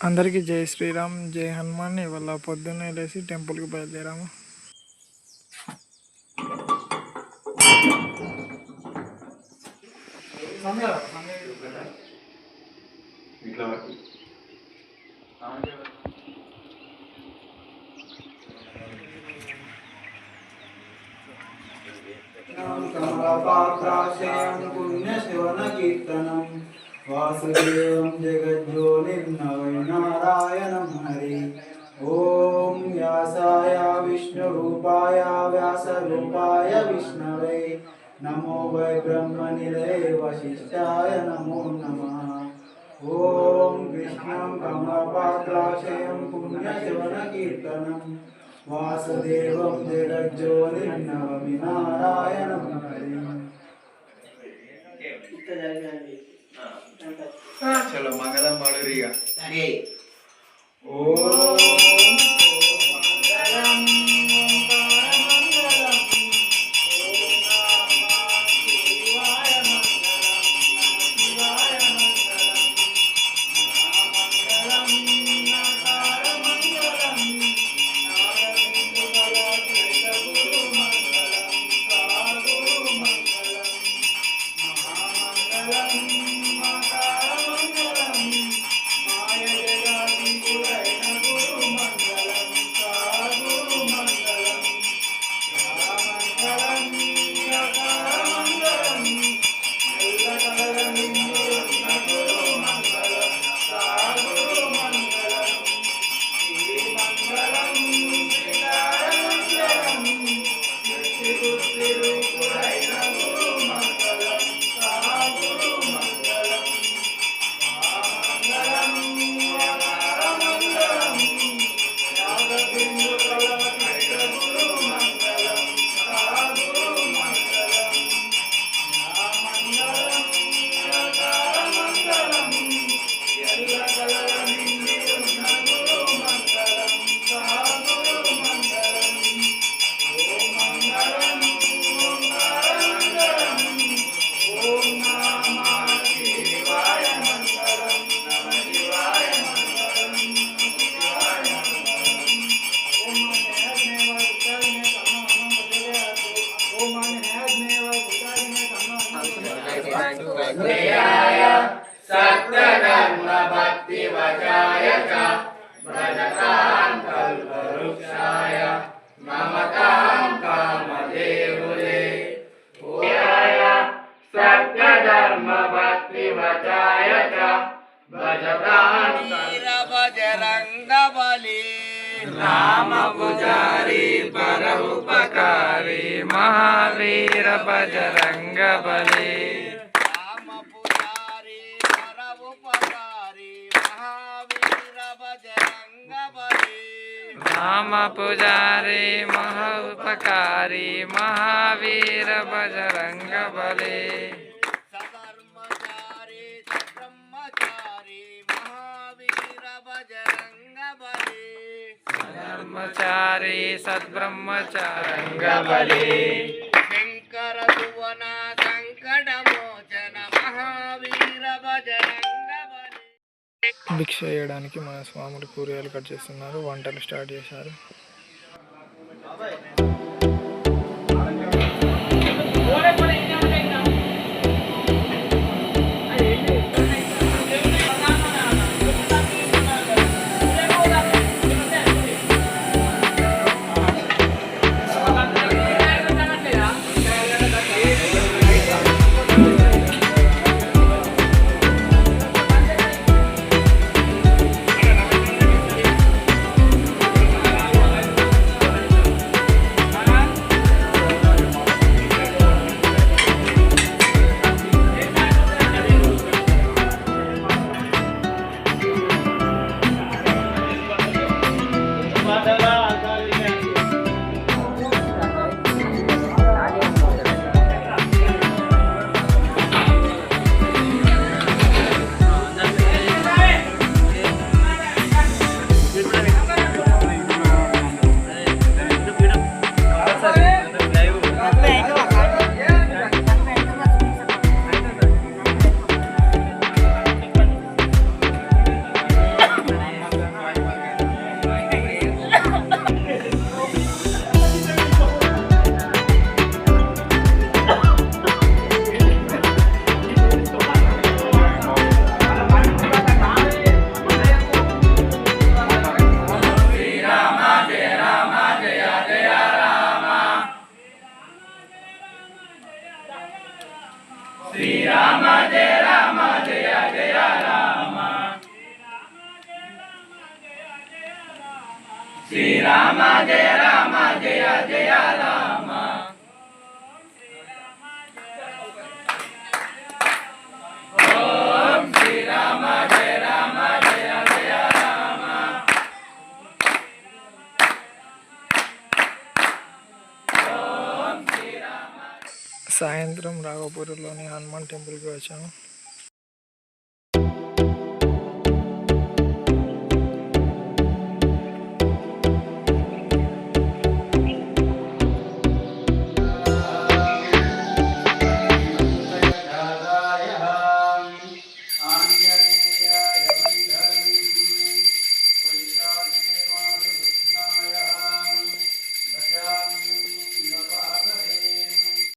అందరికీ జై శ్రీరామ్, జై హనుమాన్. ఇవాళ పొద్దున్నే లేచి టెంపుల్కి బయలుదేరాము. కమలపాత్రాశయం పుణ్యశివన కీర్తనం వాసుదేవం జగజ్జోనిర్నవై నారాయణం హరి. ఓం వ్యాసాయ విష్ణురూపాయ వ్యాసరూపాయ విష్ణవే నమో వై బ్రహ్మనిలయ వశిష్ఠాయ నమో నమః. ఓం కృష్ణం కమలపాత్రాశయం పుణ్యశివన కీర్తనం వాసుదేవం జగజ్జోనిర్నవమి నారాయణం హరి. చలో మంగళం పాడురిగా. ఓం సత్యధర్మ భక్తి వచాయ చ భజతాం కల్పవృక్షాయ మమతాం కామదేవులే. సత్యధర్మ భక్తి వచాయ చ భజతాం బజరంగ బలి. రామ పుజారి పర ఉపకారి మహావీర బజరంగ బలి. రామ పుజారి మహా ఉపకారి మహావీర బజరంగ బలి. సధర్మచారి సద్బ్రహ్మచారంగ బలి. శంకర భువన సంకట మోచన మహావీర బజరంగ బలి. భిక్ష వేయడానికి మా స్వాములు కూరగాయలు కట్ చేస్తున్నారు, వంటలు స్టార్ట్ చేశారు. శ్రీరామ జయ రామ జయ జయ రామ ఓం శ్రీరామ జయ రామ జయ జయ రామ సాయంత్రం రాఘపూర్లోని హనుమాన్ టెంపుల్కి వచ్చాము.